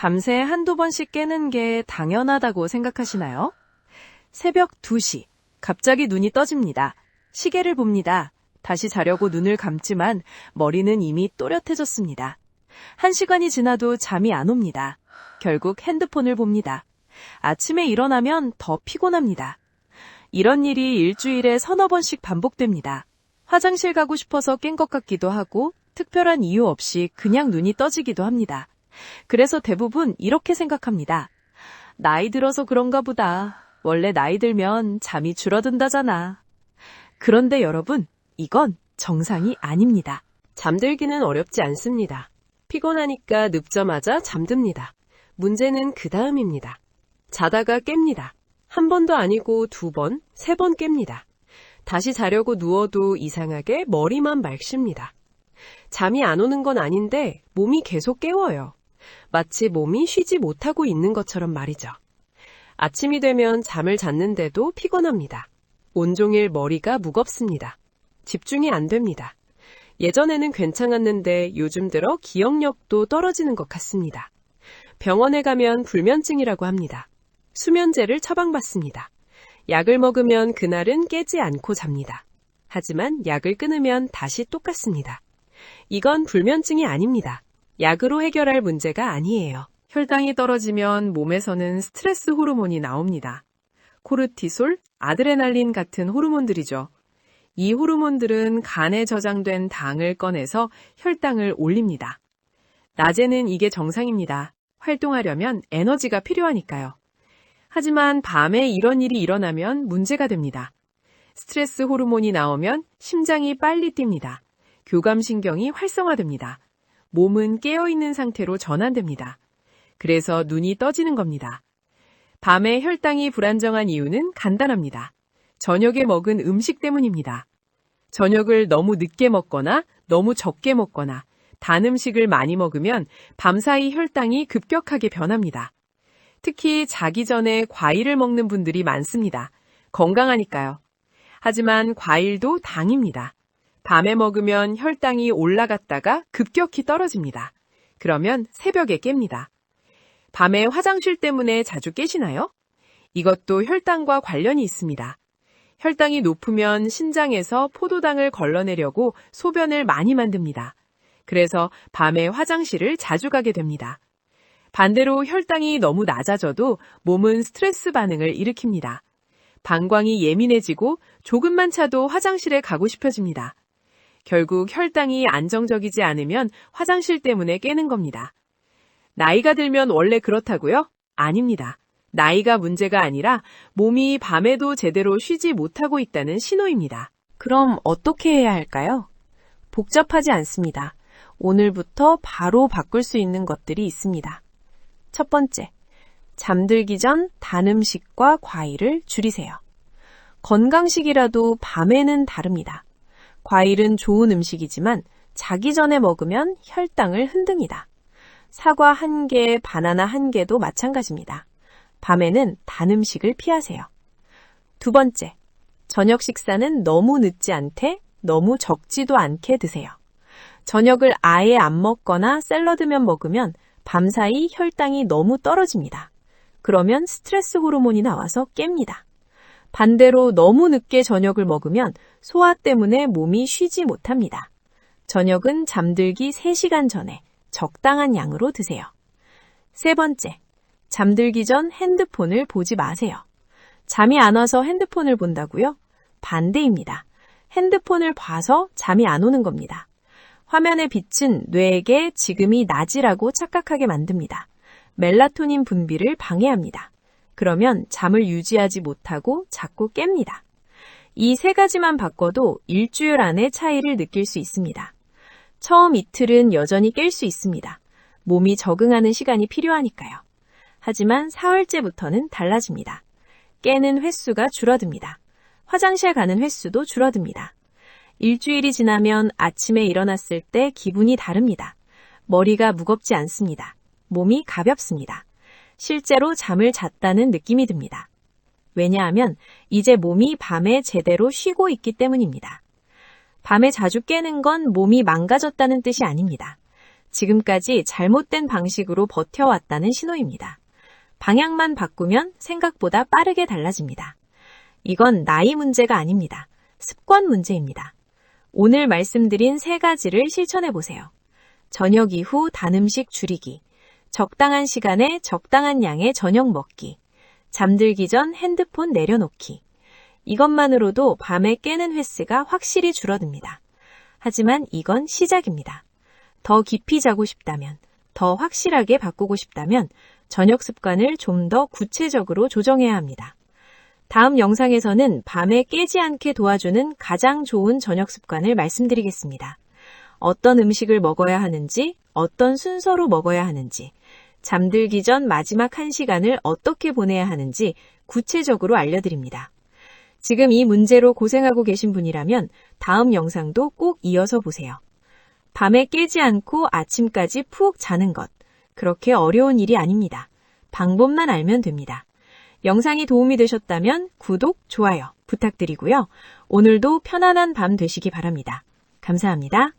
밤새 한두 번씩 깨는 게 당연하다고 생각하시나요? 새벽 2시, 갑자기 눈이 떠집니다. 시계를 봅니다. 다시 자려고 눈을 감지만 머리는 이미 또렷해졌습니다. 1시간이 지나도 잠이 안 옵니다. 결국 핸드폰을 봅니다. 아침에 일어나면 더 피곤합니다. 이런 일이 일주일에 서너 번씩 반복됩니다. 화장실 가고 싶어서 깬 것 같기도 하고 특별한 이유 없이 그냥 눈이 떠지기도 합니다. 그래서 대부분 이렇게 생각합니다. 나이 들어서 그런가 보다. 원래 나이 들면 잠이 줄어든다잖아. 그런데 여러분, 이건 정상이 아닙니다. 잠들기는 어렵지 않습니다. 피곤하니까 눕자마자 잠듭니다. 문제는 그 다음입니다. 자다가 깹니다. 한 번도 아니고 2번, 3번 깹니다. 다시 자려고 누워도 이상하게 머리만 맑습니다. 잠이 안 오는 건 아닌데 몸이 계속 깨워요. 마치 몸이 쉬지 못하고 있는 것처럼 말이죠. 아침이 되면 잠을 잤는데도 피곤합니다. 온종일 머리가 무겁습니다. 집중이 안 됩니다. 예전에는 괜찮았는데 요즘 들어 기억력도 떨어지는 것 같습니다. 병원에 가면 불면증이라고 합니다. 수면제를 처방받습니다. 약을 먹으면 그날은 깨지 않고 잡니다. 하지만 약을 끊으면 다시 똑같습니다. 이건 불면증이 아닙니다. 약으로 해결할 문제가 아니에요. 혈당이 떨어지면 몸에서는 스트레스 호르몬이 나옵니다. 코르티솔, 아드레날린 같은 호르몬들이죠. 이 호르몬들은 간에 저장된 당을 꺼내서 혈당을 올립니다. 낮에는 이게 정상입니다. 활동하려면 에너지가 필요하니까요. 하지만 밤에 이런 일이 일어나면 문제가 됩니다. 스트레스 호르몬이 나오면 심장이 빨리 뜁니다. 교감신경이 활성화됩니다. 몸은 깨어있는 상태로 전환됩니다. 그래서 눈이 떠지는 겁니다. 밤에 혈당이 불안정한 이유는 간단합니다. 저녁에 먹은 음식 때문입니다. 저녁을 너무 늦게 먹거나 너무 적게 먹거나 단 음식을 많이 먹으면 밤사이 혈당이 급격하게 변합니다. 특히 자기 전에 과일을 먹는 분들이 많습니다. 건강하니까요. 하지만 과일도 당입니다. 밤에 먹으면 혈당이 올라갔다가 급격히 떨어집니다. 그러면 새벽에 깹니다. 밤에 화장실 때문에 자주 깨시나요? 이것도 혈당과 관련이 있습니다. 혈당이 높으면 신장에서 포도당을 걸러내려고 소변을 많이 만듭니다. 그래서 밤에 화장실을 자주 가게 됩니다. 반대로 혈당이 너무 낮아져도 몸은 스트레스 반응을 일으킵니다. 방광이 예민해지고 조금만 차도 화장실에 가고 싶어집니다. 결국 혈당이 안정적이지 않으면 화장실 때문에 깨는 겁니다. 나이가 들면 원래 그렇다고요? 아닙니다. 나이가 문제가 아니라 몸이 밤에도 제대로 쉬지 못하고 있다는 신호입니다. 그럼 어떻게 해야 할까요? 복잡하지 않습니다. 오늘부터 바로 바꿀 수 있는 것들이 있습니다. 첫 번째, 잠들기 전 단 음식과 과일을 줄이세요. 건강식이라도 밤에는 다릅니다. 과일은 좋은 음식이지만 자기 전에 먹으면 혈당을 흔듭니다. 사과 1개, 바나나 1개도 마찬가지입니다. 밤에는 단 음식을 피하세요. 두 번째, 저녁 식사는 너무 늦지 않되 너무 적지도 않게 드세요. 저녁을 아예 안 먹거나 샐러드면 먹으면 밤사이 혈당이 너무 떨어집니다. 그러면 스트레스 호르몬이 나와서 깹니다. 반대로 너무 늦게 저녁을 먹으면 소화 때문에 몸이 쉬지 못합니다. 저녁은 잠들기 3시간 전에 적당한 양으로 드세요. 세 번째, 잠들기 전 핸드폰을 보지 마세요. 잠이 안 와서 핸드폰을 본다고요? 반대입니다. 핸드폰을 봐서 잠이 안 오는 겁니다. 화면의 빛은 뇌에게 지금이 낮이라고 착각하게 만듭니다. 멜라토닌 분비를 방해합니다. 그러면 잠을 유지하지 못하고 자꾸 깹니다. 이 3가지만 바꿔도 일주일 안에 차이를 느낄 수 있습니다. 처음 이틀은 여전히 깰 수 있습니다. 몸이 적응하는 시간이 필요하니까요. 하지만 4월째부터는 달라집니다. 깨는 횟수가 줄어듭니다. 화장실 가는 횟수도 줄어듭니다. 일주일이 지나면 아침에 일어났을 때 기분이 다릅니다. 머리가 무겁지 않습니다. 몸이 가볍습니다. 실제로 잠을 잤다는 느낌이 듭니다. 왜냐하면 이제 몸이 밤에 제대로 쉬고 있기 때문입니다. 밤에 자주 깨는 건 몸이 망가졌다는 뜻이 아닙니다. 지금까지 잘못된 방식으로 버텨왔다는 신호입니다. 방향만 바꾸면 생각보다 빠르게 달라집니다. 이건 나이 문제가 아닙니다. 습관 문제입니다. 오늘 말씀드린 3가지를 실천해 보세요. 저녁 이후 단 음식 줄이기, 적당한 시간에 적당한 양의 저녁 먹기, 잠들기 전 핸드폰 내려놓기. 이것만으로도 밤에 깨는 횟수가 확실히 줄어듭니다. 하지만 이건 시작입니다. 더 깊이 자고 싶다면, 더 확실하게 바꾸고 싶다면 저녁 습관을 좀 더 구체적으로 조정해야 합니다. 다음 영상에서는 밤에 깨지 않게 도와주는 가장 좋은 저녁 습관을 말씀드리겠습니다. 어떤 음식을 먹어야 하는지, 어떤 순서로 먹어야 하는지, 잠들기 전 마지막 1시간을 어떻게 보내야 하는지 구체적으로 알려드립니다. 지금 이 문제로 고생하고 계신 분이라면 다음 영상도 꼭 이어서 보세요. 밤에 깨지 않고 아침까지 푹 자는 것, 그렇게 어려운 일이 아닙니다. 방법만 알면 됩니다. 영상이 도움이 되셨다면 구독, 좋아요 부탁드리고요. 오늘도 편안한 밤 되시기 바랍니다. 감사합니다.